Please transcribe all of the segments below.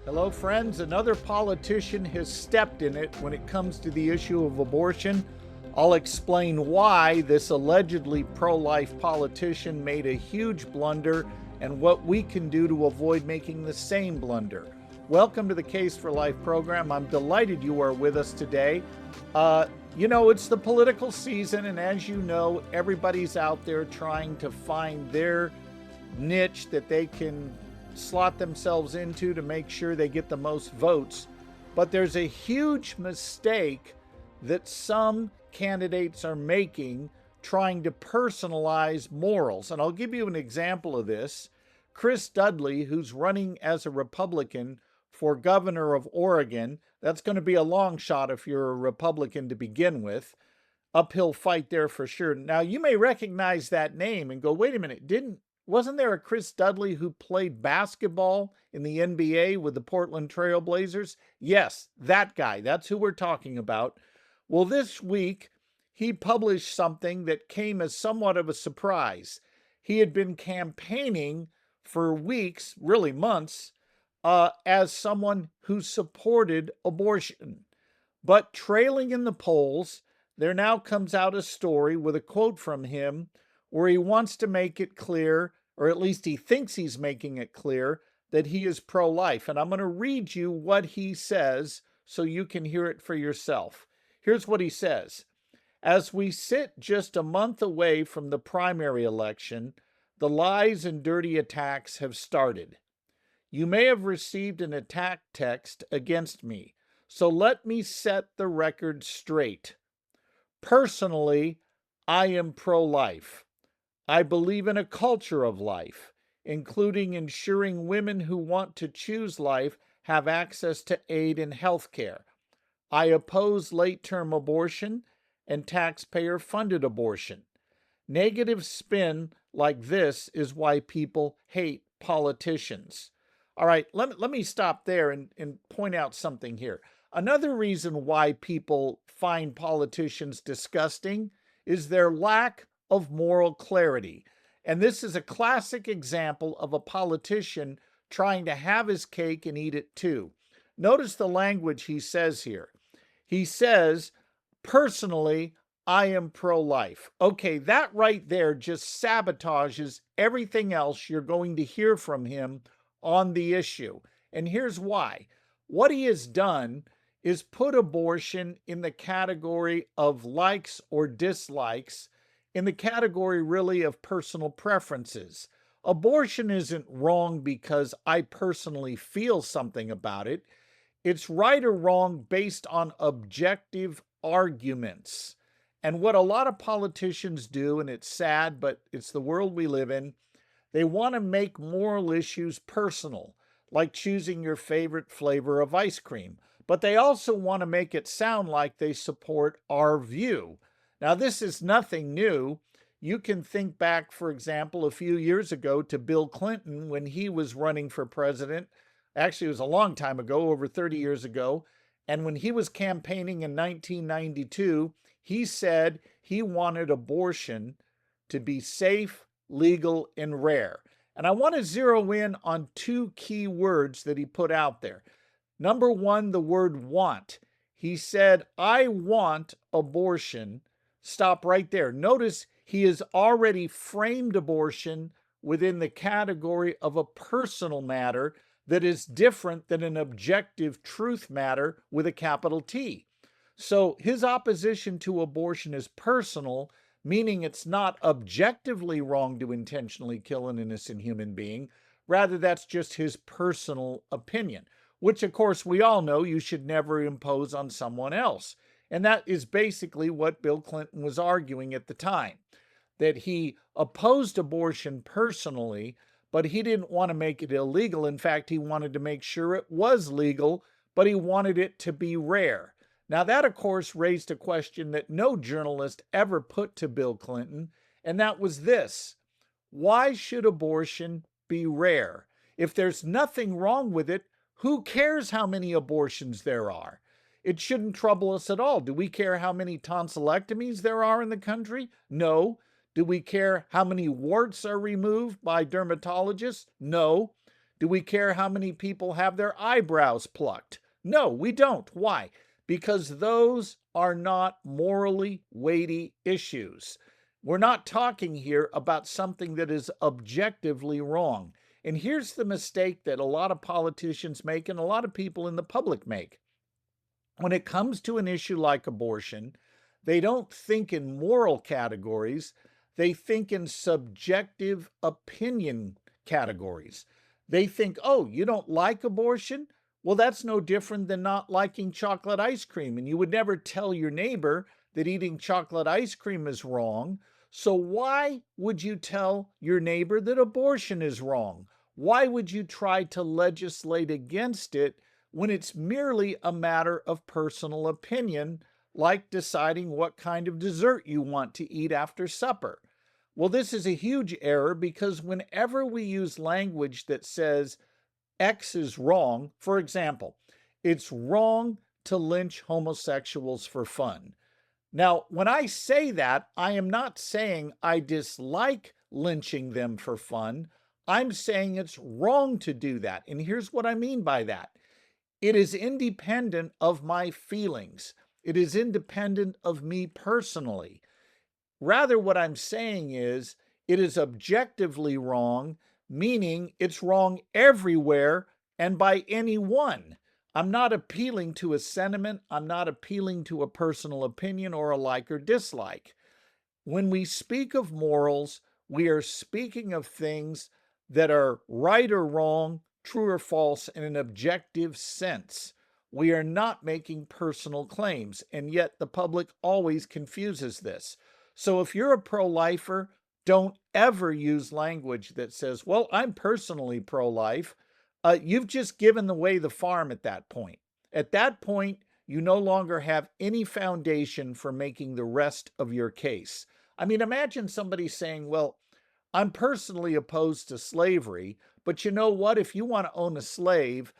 Hello, friends. Another politician has stepped in it when it comes to the issue of abortion. I'll explain why this allegedly pro-life politician made a huge blunder and what we can do to avoid making the same blunder. Welcome to the Case for Life program. I'm delighted you are with us today. It's the political season, and as you know, everybody's out there trying to find their niche that they can slot themselves into to make sure they get the most votes. But there's a huge mistake that some candidates are making trying to personalize morals. And I'll give you an example of this. Chris Dudley, who's running as a Republican for governor of Oregon, that's going to be a long shot if you're a Republican to begin with. Uphill fight there for sure. Now, you may recognize that name and go, wait a minute, wasn't there a Chris Dudley who played basketball in the NBA with the Portland Trail Blazers? Yes, that guy. That's who we're talking about. Well, this week, he published something that came as somewhat of a surprise. He had been campaigning for weeks, really months, as someone who supported abortion. But trailing in the polls, there now comes out a story with a quote from him where he wants to make it clear, or at least he thinks he's making it clear, that he is pro-life. And I'm going to read you what he says so you can hear it for yourself. Here's what he says. As we sit just a month away from the primary election, the lies and dirty attacks have started. You may have received an attack text against me, so let me set the record straight. Personally, I am pro-life. I believe in a culture of life, including ensuring women who want to choose life have access to aid and health care. I oppose late-term abortion and taxpayer-funded abortion. Negative spin like this is why people hate politicians. All right, let me stop there and point out something here. Another reason why people find politicians disgusting is their lack of moral clarity. And this is a classic example of a politician trying to have his cake and eat it too. Notice the language he says here. He says, personally, I am pro-life. Okay, that right there just sabotages everything else you're going to hear from him on the issue. And here's why. What he has done is put abortion in the category of likes or dislikes, in the category really of personal preferences. Abortion isn't wrong because I personally feel something about it. It's right or wrong based on objective arguments. And what a lot of politicians do, and it's sad, but it's the world we live in, they want to make moral issues personal, like choosing your favorite flavor of ice cream. But they also want to make it sound like they support our view. Now, this is nothing new. You can think back, for example, a few years ago to Bill Clinton when he was running for president. Actually, it was a long time ago, over 30 years ago. And when he was campaigning in 1992, he said he wanted abortion to be safe, legal, and rare. And I want to zero in on two key words that he put out there. Number one, the word want. He said, I want abortion. Stop right there. Notice he has already framed abortion within the category of a personal matter that is different than an objective truth matter with a capital T. So his opposition to abortion is personal, meaning it's not objectively wrong to intentionally kill an innocent human being. Rather, that's just his personal opinion, which, of course, we all know you should never impose on someone else. And that is basically what Bill Clinton was arguing at the time, that he opposed abortion personally, but he didn't want to make it illegal. In fact, he wanted to make sure it was legal, but he wanted it to be rare. Now, that, of course, raised a question that no journalist ever put to Bill Clinton, and that was this. Why should abortion be rare? If there's nothing wrong with it, who cares how many abortions there are? It shouldn't trouble us at all. Do we care how many tonsillectomies there are in the country? No. Do we care how many warts are removed by dermatologists? No. Do we care how many people have their eyebrows plucked? No, we don't. Why? Because those are not morally weighty issues. We're not talking here about something that is objectively wrong. And here's the mistake that a lot of politicians make and a lot of people in the public make. When it comes to an issue like abortion, they don't think in moral categories, they think in subjective opinion categories. They think, oh, you don't like abortion? Well, that's no different than not liking chocolate ice cream. And you would never tell your neighbor that eating chocolate ice cream is wrong. So why would you tell your neighbor that abortion is wrong? Why would you try to legislate against it when it's merely a matter of personal opinion, like deciding what kind of dessert you want to eat after supper? Well, this is a huge error because whenever we use language that says X is wrong, for example, it's wrong to lynch homosexuals for fun. Now, when I say that, I am not saying I dislike lynching them for fun. I'm saying it's wrong to do that. And here's what I mean by that. It is independent of my feelings. It is independent of me personally. Rather, what I'm saying is it is objectively wrong, meaning it's wrong everywhere and by anyone. I'm not appealing to a sentiment. I'm not appealing to a personal opinion or a like or dislike. When we speak of morals, we are speaking of things that are right or wrong, true or false in an objective sense. We are not making personal claims, and yet the public always confuses this. So if you're a pro-lifer, don't ever use language that says, well, I'm personally pro-life. You've just given away the farm at that point. At that point, you no longer have any foundation for making the rest of your case. I mean, imagine somebody saying, well, I'm personally opposed to slavery, but you know what? If you want to own a slave,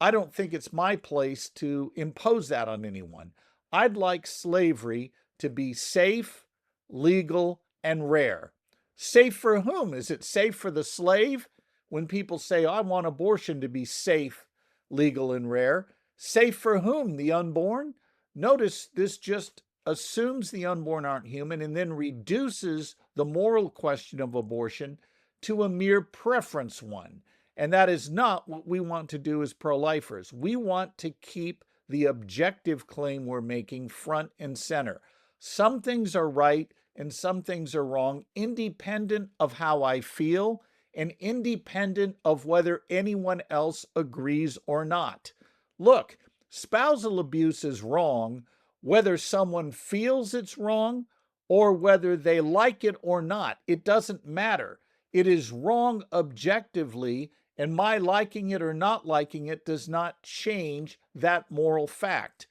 I don't think it's my place to impose that on anyone. I'd like slavery to be safe, legal, and rare. Safe for whom? Is it safe for the slave? When people say, I want abortion to be safe, legal, and rare. Safe for whom? The unborn? Notice this just assumes the unborn aren't human and then reduces the moral question of abortion to a mere preference one. And that is not what we want to do as pro-lifers. We want to keep the objective claim we're making front and center. Some things are right and some things are wrong, independent of how I feel and independent of whether anyone else agrees or not. Look, spousal abuse is wrong whether someone feels it's wrong or whether they like it or not. It doesn't matter. It is wrong objectively, and my liking it or not liking it does not change that moral fact.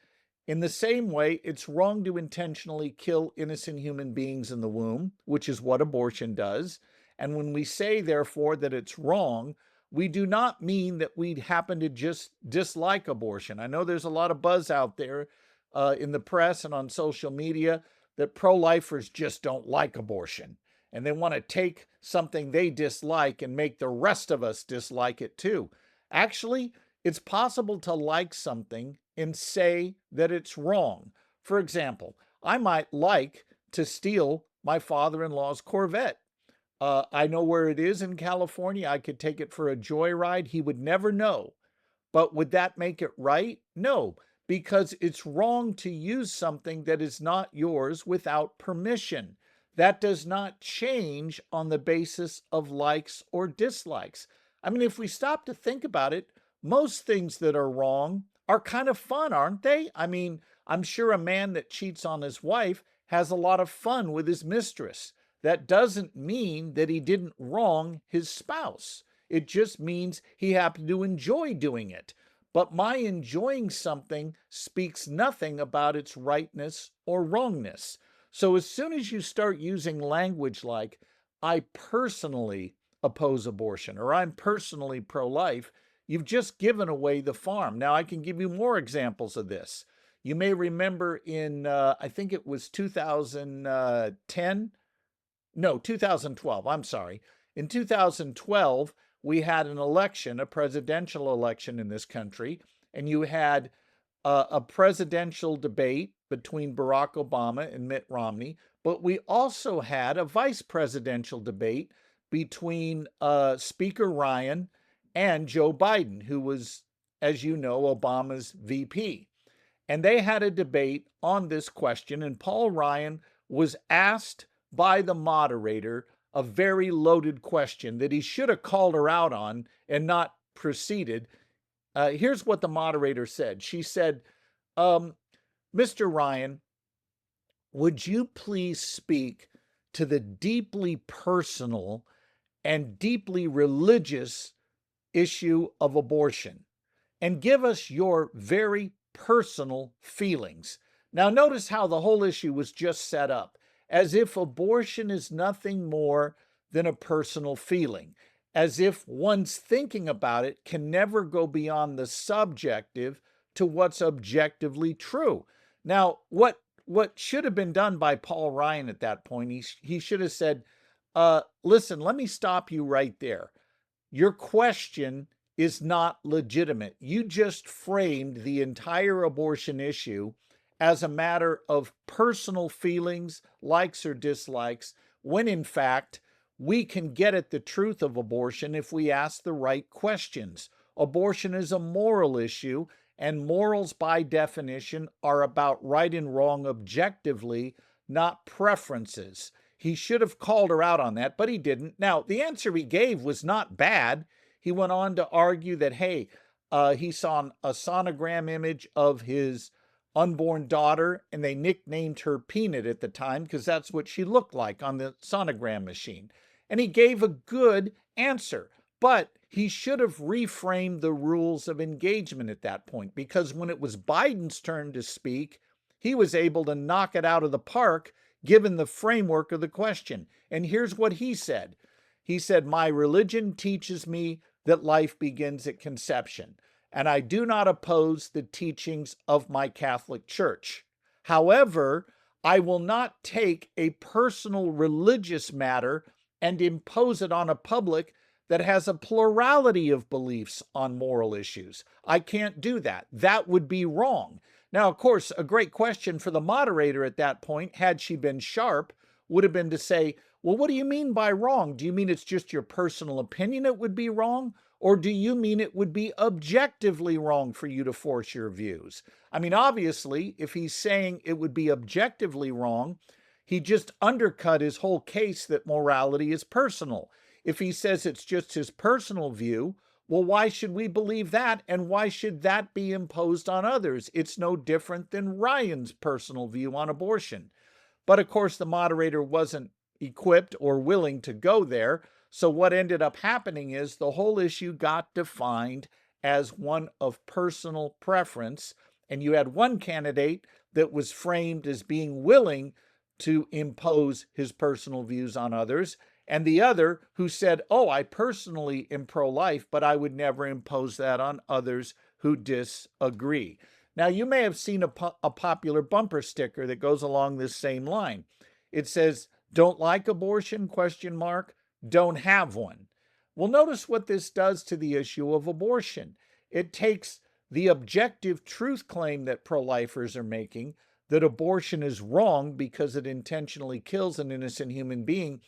In the same way, it's wrong to intentionally kill innocent human beings in the womb, which is what abortion does. And when we say, therefore, that it's wrong, we do not mean that we happen to just dislike abortion. I know there's a lot of buzz out there in the press and on social media that pro-lifers just don't like abortion. And they want to take something they dislike and make the rest of us dislike it too. Actually, it's possible to like something and say that it's wrong. For example, I might like to steal my father-in-law's Corvette. I know where it is in California. I could take it for a joyride. He would never know. But would that make it right? No, because it's wrong to use something that is not yours without permission. That does not change on the basis of likes or dislikes. I mean, if we stop to think about it, most things that are wrong are kind of fun, aren't they? I mean, I'm sure a man that cheats on his wife has a lot of fun with his mistress. That doesn't mean that he didn't wrong his spouse. It just means he happened to enjoy doing it. But my enjoying something speaks nothing about its rightness or wrongness. So as soon as you start using language like, I personally oppose abortion, or I'm personally pro-life, you've just given away the farm. Now, I can give you more examples of this. You may remember in, I think it was 2012, I'm sorry. In 2012, we had an election, a presidential election in this country, and you had a presidential debate between Barack Obama and Mitt Romney, but we also had a vice presidential debate between Speaker Ryan and Joe Biden, who was, as you know, Obama's VP. And they had a debate on this question, and Paul Ryan was asked by the moderator a very loaded question that he should have called her out on and not proceeded. Here's what the moderator said. She said, Mr. Ryan, would you please speak to the deeply personal and deeply religious issue of abortion and give us your very personal feelings? Now, notice how the whole issue was just set up as if abortion is nothing more than a personal feeling, as if one's thinking about it can never go beyond the subjective to what's objectively true. Now, what should have been done by Paul Ryan at that point, he should have said, listen, let me stop you right there. Your question is not legitimate. You just framed the entire abortion issue as a matter of personal feelings, likes or dislikes, when in fact, we can get at the truth of abortion if we ask the right questions. Abortion is a moral issue, and morals by definition are about right and wrong objectively, not preferences. He should have called her out on that, but he didn't. Now, the answer he gave was not bad. He went on to argue that, hey, he saw a sonogram image of his unborn daughter, and they nicknamed her Peanut at the time because that's what she looked like on the sonogram machine. And he gave a good answer, but he should have reframed the rules of engagement at that point, because when it was Biden's turn to speak, he was able to knock it out of the park given the framework of the question. And here's what he said. He said, my religion teaches me that life begins at conception, and I do not oppose the teachings of my Catholic Church. However, I will not take a personal religious matter and impose it on a public that has a plurality of beliefs on moral issues. I can't do that. That would be wrong. Now, of course, a great question for the moderator at that point, had she been sharp, would have been to say, well, what do you mean by wrong? Do you mean it's just your personal opinion it would be wrong? Or do you mean it would be objectively wrong for you to force your views? I mean, obviously, if he's saying it would be objectively wrong, he just undercut his whole case that morality is personal. If he says it's just his personal view, well, why should we believe that? And why should that be imposed on others? It's no different than Ryan's personal view on abortion. But of course, the moderator wasn't equipped or willing to go there. So what ended up happening is the whole issue got defined as one of personal preference. And you had one candidate that was framed as being willing to impose his personal views on others, and the other who said, oh, I personally am pro-life, but I would never impose that on others who disagree. Now, you may have seen a popular bumper sticker that goes along this same line. It says, don't like abortion, ? Don't have one. Well, notice what this does to the issue of abortion. It takes the objective truth claim that pro-lifers are making, that abortion is wrong because it intentionally kills an innocent human being,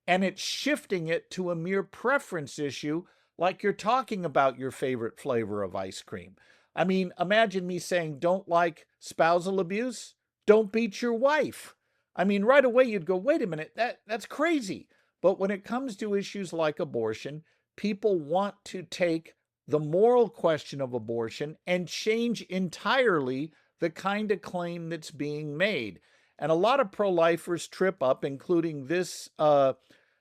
and it's shifting it to a mere preference issue, like you're talking about your favorite flavor of ice cream. I mean, imagine me saying, don't like spousal abuse? Don't beat your wife. I mean, right away you'd go, wait a minute, that's crazy. But when it comes to issues like abortion, people want to take the moral question of abortion and change entirely the kind of claim that's being made. And a lot of pro-lifers trip up, including this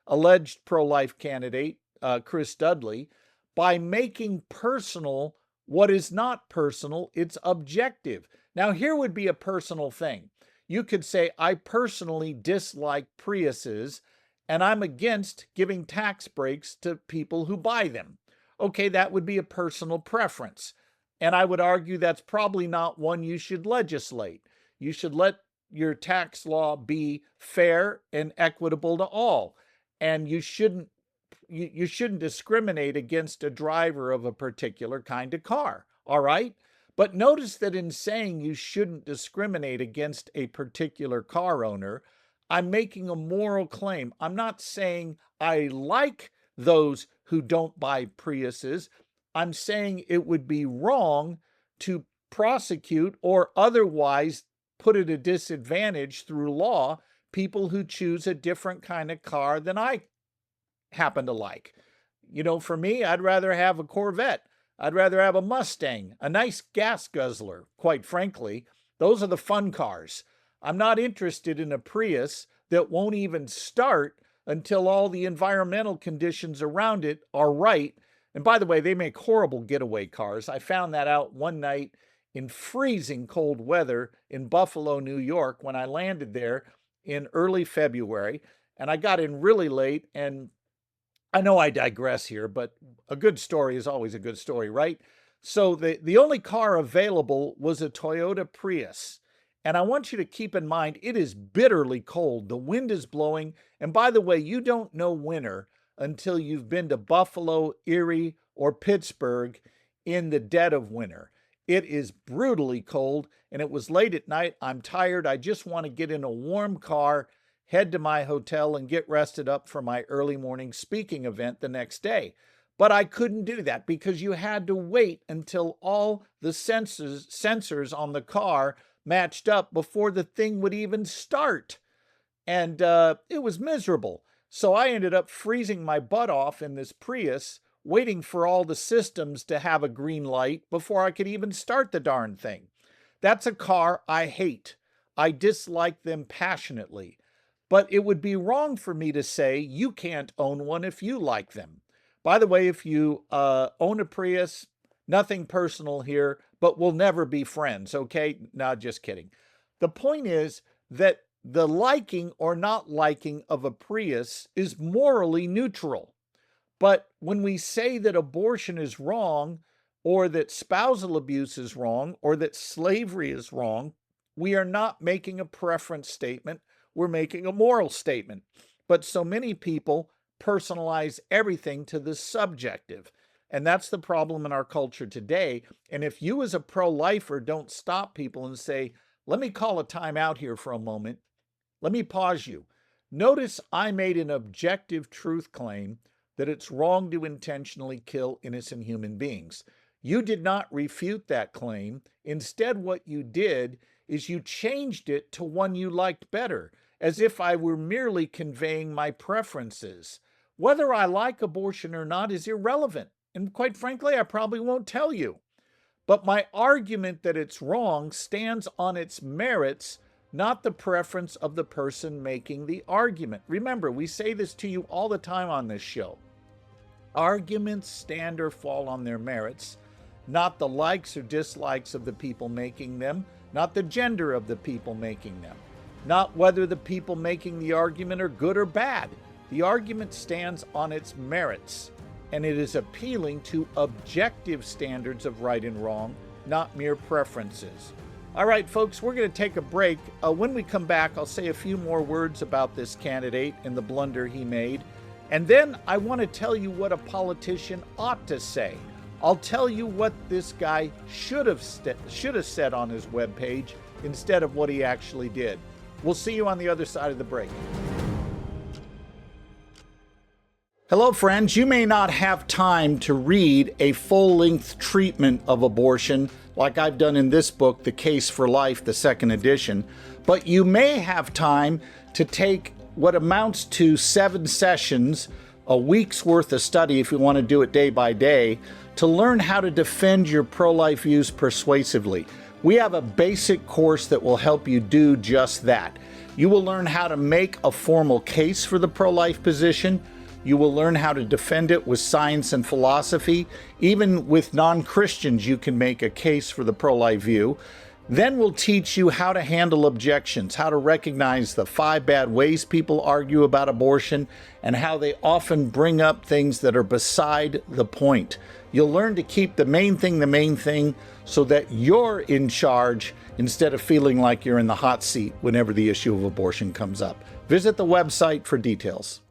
alleged pro-life candidate, Chris Dudley, by making personal what is not personal, it's objective. Now, here would be a personal thing. You could say, I personally dislike Priuses, and I'm against giving tax breaks to people who buy them. Okay, that would be a personal preference. And I would argue that's probably not one you should legislate. You should let your tax law be fair and equitable to all. And you shouldn't you shouldn't discriminate against a driver of a particular kind of car, all right? But notice that in saying you shouldn't discriminate against a particular car owner, I'm making a moral claim. I'm not saying I like those who don't buy Priuses. I'm saying it would be wrong to prosecute or otherwise put at a disadvantage through law people who choose a different kind of car than I happen to like. You know, for me, I'd rather have a Corvette. I'd rather have a Mustang, a nice gas guzzler, quite frankly. Those are the fun cars. I'm not interested in a Prius that won't even start until all the environmental conditions around it are right. And by the way, they make horrible getaway cars. I found that out one night in freezing cold weather in Buffalo, New York, when I landed there in early February. And I got in really late, and I know I digress here, but a good story is always a good story, right? So the only car available was a Toyota Prius. And I want you to keep in mind, it is bitterly cold. The wind is blowing. And by the way, you don't know winter until you've been to Buffalo, Erie, or Pittsburgh in the dead of winter. It is brutally cold, and it was late at night. I'm tired. I just want to get in a warm car, head to my hotel, and get rested up for my early morning speaking event the next day. But I couldn't do that because you had to wait until all the sensors on the car matched up before the thing would even start. And it was miserable. So I ended up freezing my butt off in this Prius, waiting for all the systems to have a green light before I could even start the darn thing. That's a car I hate. I dislike them passionately. But it would be wrong for me to say you can't own one if you like them. By the way, if you own a Prius, nothing personal here, but we'll never be friends, okay? No, just kidding. The point is that the liking or not liking of a Prius is morally neutral. But when we say that abortion is wrong, or that spousal abuse is wrong, or that slavery is wrong, we are not making a preference statement. We're making a moral statement. But so many people personalize everything to the subjective. And that's the problem in our culture today. And if you as a pro-lifer don't stop people and say, let me call a time out here for a moment. Let me pause you. Notice I made an objective truth claim that it's wrong to intentionally kill innocent human beings. You did not refute that claim. Instead, what you did is you changed it to one you liked better, as if I were merely conveying my preferences. Whether I like abortion or not is irrelevant. And quite frankly, I probably won't tell you. But my argument that it's wrong stands on its merits, not the preference of the person making the argument. Remember, we say this to you all the time on this show. Arguments stand or fall on their merits, not the likes or dislikes of the people making them, not the gender of the people making them, not whether the people making the argument are good or bad. The argument stands on its merits, and it is appealing to objective standards of right and wrong, not mere preferences. All right, folks, we're going to take a break. When we come back, I'll say a few more words about this candidate and the blunder he made. And then I want to tell you what a politician ought to say. I'll tell you what this guy should have said on his webpage instead of what he actually did. We'll see you on the other side of the break. Hello, friends. You may not have time to read a full-length treatment of abortion like I've done in this book, The Case for Life, the second edition, but you may have time to take what amounts to 7 sessions, a week's worth of study if you want to do it day by day, to learn how to defend your pro-life views persuasively. We have a basic course that will help you do just that. You will learn how to make a formal case for the pro-life position. You will learn how to defend it with science and philosophy. Even with non-Christians, you can make a case for the pro-life view. Then we'll teach you how to handle objections, how to recognize the 5 bad ways people argue about abortion, and how they often bring up things that are beside the point. You'll learn to keep the main thing, so that you're in charge instead of feeling like you're in the hot seat whenever the issue of abortion comes up. Visit the website for details.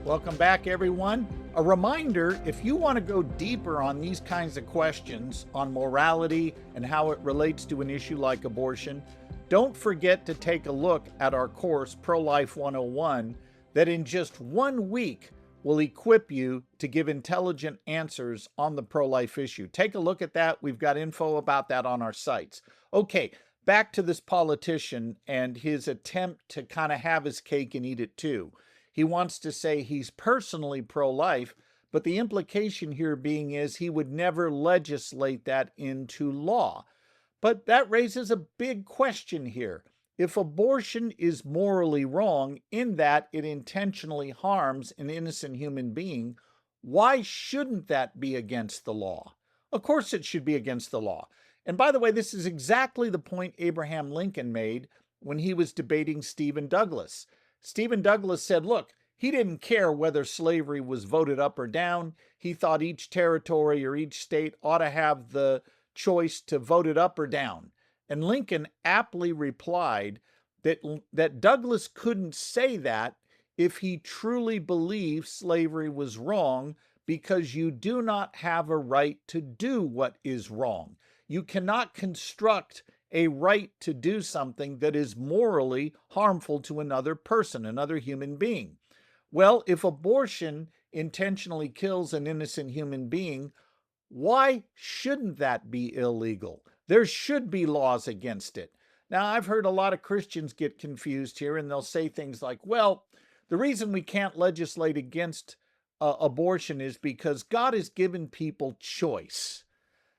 Welcome back, everyone. A reminder, if you want to go deeper on these kinds of questions on morality and how it relates to an issue like abortion, don't forget to take a look at our course, Pro-Life 101, that in just 1 week will equip you to give intelligent answers on the pro-life issue. Take a look at that. We've got info about that on our sites. Okay, back to this politician and his attempt to kind of have his cake and eat it too. He wants to say he's personally pro-life, but the implication here being is he would never legislate that into law. But that raises a big question here. If abortion is morally wrong in that it intentionally harms an innocent human being, why shouldn't that be against the law? Of course it should be against the law. And by the way, this is exactly the point Abraham Lincoln made when he was debating Stephen Douglas. Stephen Douglas said, look, he didn't care whether slavery was voted up or down. He thought each territory or each state ought to have the choice to vote it up or down. And Lincoln aptly replied that Douglas couldn't say that if he truly believed slavery was wrong, because you do not have a right to do what is wrong. You cannot construct a right to do something that is morally harmful to another person, another human being. Well, if abortion intentionally kills an innocent human being, why shouldn't that be illegal? There should be laws against it. Now, I've heard a lot of Christians get confused here, and they'll say things like, well, the reason we can't legislate against abortion is because God has given people choice.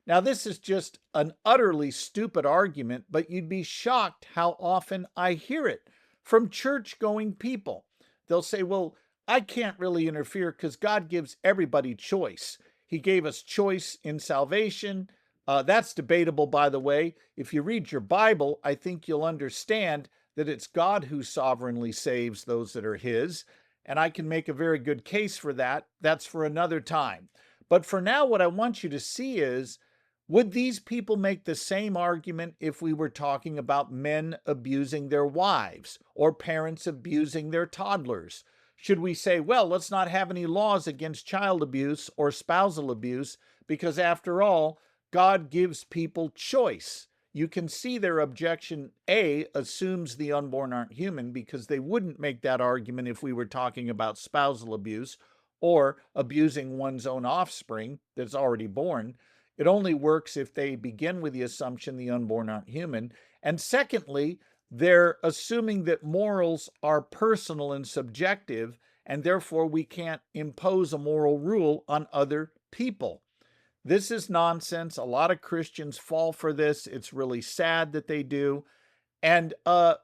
Now, this is just an utterly stupid argument, but you'd be shocked how often I hear it from church-going people. They'll say, well, I can't really interfere because God gives everybody choice. He gave us choice in salvation. That's debatable, by the way. If you read your Bible, I think you'll understand that it's God who sovereignly saves those that are His, and I can make a very good case for that. That's for another time. But for now, what I want you to see is, would these people make the same argument if we were talking about men abusing their wives or parents abusing their toddlers? Should we say, well, let's not have any laws against child abuse or spousal abuse because, after all, God gives people choice? You can see their objection, A, assumes the unborn aren't human, because they wouldn't make that argument if we were talking about spousal abuse or abusing one's own offspring that's already born. It only works if they begin with the assumption the unborn aren't human. And secondly, they're assuming that morals are personal and subjective, and therefore we can't impose a moral rule on other people. This is nonsense. A lot of Christians fall for this. It's really sad that they do. And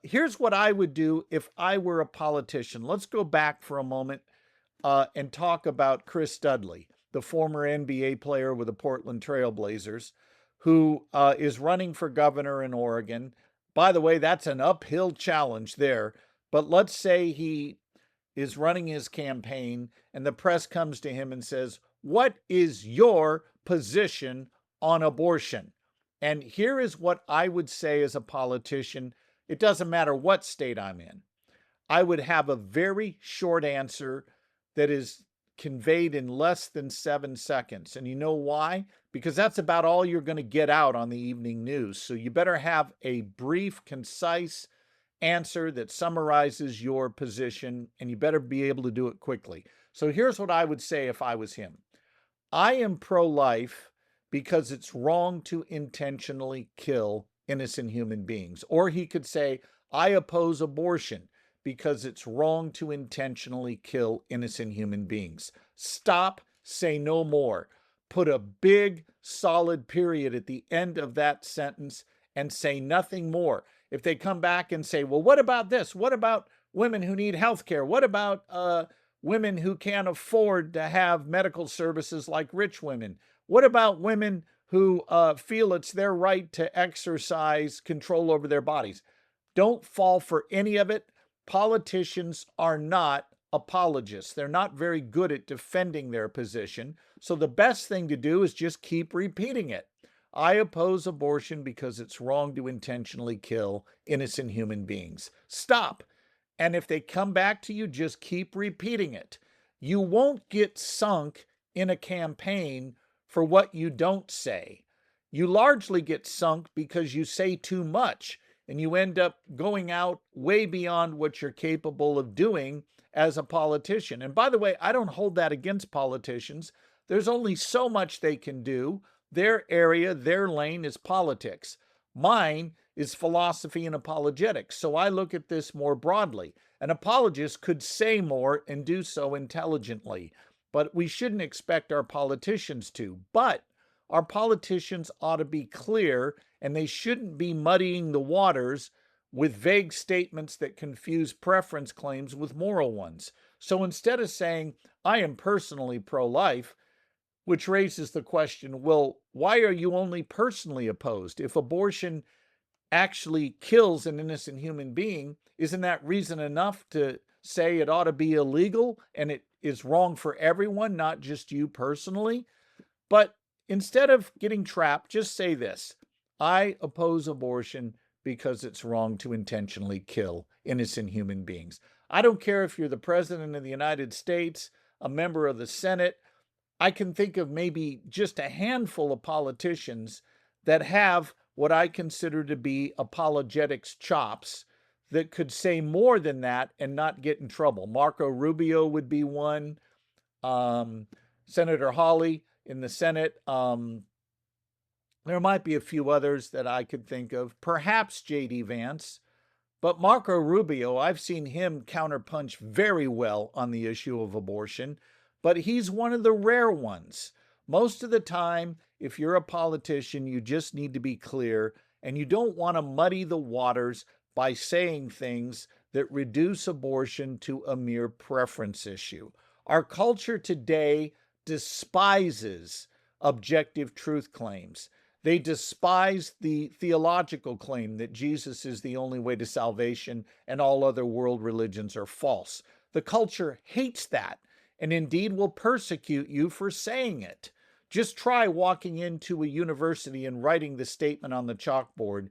here's what I would do if I were a politician. Let's go back for a moment and talk about Chris Dudley, the former NBA player with the Portland Trail Blazers, who is running for governor in Oregon. By the way, that's an uphill challenge there. But let's say he is running his campaign and the press comes to him and says, what is your position on abortion? And here is what I would say as a politician. It doesn't matter what state I'm in. I would have a very short answer that is conveyed in less than 7 seconds. And you know why? Because that's about all you're going to get out on the evening news. So you better have a brief, concise answer that summarizes your position, and you better be able to do it quickly. So here's what I would say if I was him. I am pro-life because it's wrong to intentionally kill innocent human beings. Or he could say, I oppose abortion because it's wrong to intentionally kill innocent human beings. Stop, say no more. Put a big, solid period at the end of that sentence and say nothing more. If they come back and say, well, what about this? What about women who need health care? What about women who can't afford to have medical services like rich women? What about women who feel it's their right to exercise control over their bodies? Don't fall for any of it. Politicians are not apologists. They're not very good at defending their position. So the best thing to do is just keep repeating it. I oppose abortion because it's wrong to intentionally kill innocent human beings. Stop. And if they come back to you, just keep repeating it. You won't get sunk in a campaign for what you don't say. You largely get sunk because you say too much, and you end up going out way beyond what you're capable of doing as a politician. And by the way, I don't hold that against politicians. There's only so much they can do. Their area, their lane is politics. Mine is philosophy and apologetics. So I look at this more broadly. An apologist could say more and do so intelligently, but we shouldn't expect our politicians to. But our politicians ought to be clear, and they shouldn't be muddying the waters with vague statements that confuse preference claims with moral ones. So instead of saying, I am personally pro-life, which raises the question, well, why are you only personally opposed? If abortion actually kills an innocent human being, isn't that reason enough to say it ought to be illegal and it is wrong for everyone, not just you personally? But instead of getting trapped, just say this: I oppose abortion because it's wrong to intentionally kill innocent human beings. I don't care if you're the President of the United States, a member of the Senate. I can think of maybe just a handful of politicians that have what I consider to be apologetics chops that could say more than that and not get in trouble. Marco Rubio would be one. Senator Hawley in the Senate. There might be a few others that I could think of. Perhaps J.D. Vance. But Marco Rubio, I've seen him counterpunch very well on the issue of abortion. But he's one of the rare ones. Most of the time, if you're a politician, you just need to be clear, and you don't want to muddy the waters by saying things that reduce abortion to a mere preference issue. Our culture today despises objective truth claims. They despise the theological claim that Jesus is the only way to salvation and all other world religions are false. The culture hates that, and indeed will persecute you for saying it. Just try walking into a university and writing the statement on the chalkboard,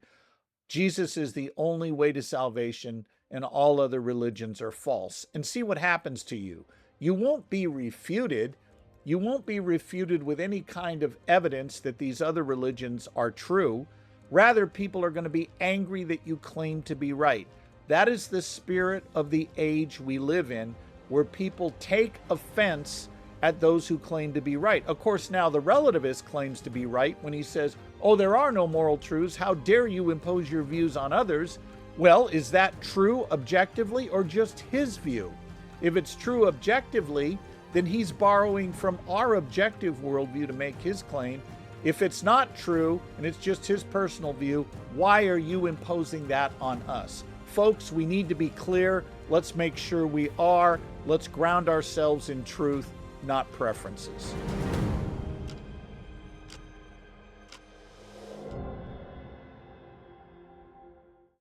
Jesus is the only way to salvation and all other religions are false, and see what happens to you. You won't be refuted. You won't be refuted with any kind of evidence that these other religions are true. Rather, people are going to be angry that you claim to be right. That is the spirit of the age we live in, where people take offense at those who claim to be right. Of course, now the relativist claims to be right when he says, oh, there are no moral truths. How dare you impose your views on others? Well, is that true objectively or just his view? If it's true objectively, then he's borrowing from our objective worldview to make his claim. If it's not true and it's just his personal view, why are you imposing that on us? Folks, we need to be clear. Let's make sure we are. Let's ground ourselves in truth, not preferences.